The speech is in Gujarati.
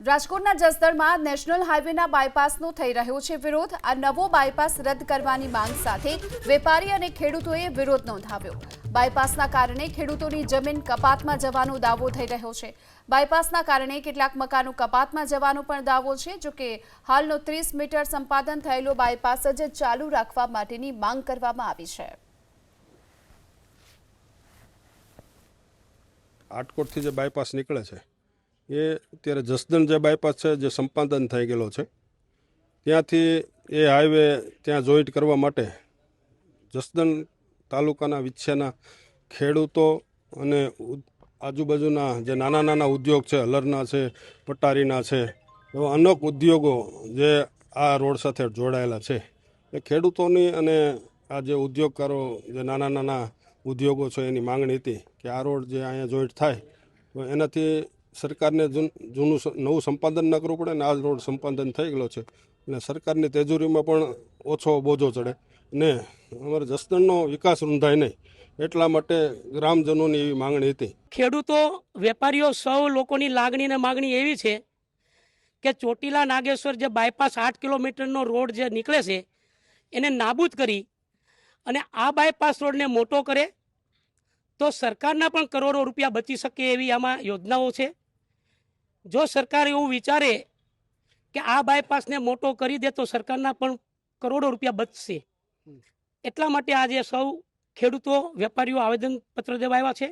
રાજકોટના જસદણમાં નેશનલ હાઈવેના બાયપાસનો થઈ રહ્યો છે વિરોધ। આ નવો બાયપાસ રદ કરવાની માંગ સાથે વેપારી અને ખેડૂતોએ વિરોધ નોંધાવ્યો। બાયપાસના કારણે ખેડૂતોની જમીન કપાતમાં જવાનો દાવો થઈ રહ્યો છે। બાયપાસના કારણે કેટલાક મકાનો કપાતમાં જવાનો પણ દાવો છે। જો કે હાલનો 30 મીટર સંપાદન થયેલો બાયપાસ જ ચાલુ રાખવા માટેની માંગ કરવામાં આવી છે। આટકોટથી જે બાયપાસ નીકળે છે એ અત્યારે જસદણ જે બાયપાસ છે જે સંપાદન થઈ ગયેલો છે ત્યાંથી એ હાઈવે ત્યાં જોઈન્ટ કરવા માટે જસદણ તાલુકાના વિછ્યાના ખેડૂતો અને આજુબાજુના જે નાના નાના ઉદ્યોગ છે, હલરના છે, પટારીના છે, એવા અનેક ઉદ્યોગો જે આ રોડ સાથે જોડાયેલા છે એ ખેડૂતોની અને આ જે ઉદ્યોગકારો જે નાના નાના ઉદ્યોગો છે એની માંગણી હતી કે આ રોડ જે અહીંયા જોઈન્ટ થાય તો એનાથી સરકારને જૂનું નવું સંપાદન ન કરવું પડે ને આ રોડ સંપાદન થઈ ગયેલો છે અને સરકારની તેજોરીમાં પણ ઓછો બોજો ચડે ને અમારે જસદણનો વિકાસ રૂંધાય નહીં એટલા માટે ગ્રામજનોની એવી માંગણી હતી। ખેડૂતો, વેપારીઓ સૌ લોકોની લાગણી અને માગણી એવી છે કે ચોટીલા નાગેશ્વર જે બાયપાસ 8 કિલોમીટરનો રોડ જે નીકળે છે એને નાબૂદ કરી અને આ બાયપાસ રોડને મોટો કરે તો સરકારના પણ કરોડો રૂપિયા બચી શકે એવી આમાં યોજનાઓ છે। જો સરકાર એવું વિચારે કે આ બાયપાસને મોટો કરી દે તો સરકારના પણ કરોડો રૂપિયા બચશે। એટલા માટે આજે સૌ ખેડૂતો, વેપારીઓ આવેદનપત્ર દેવા આવ્યા છે।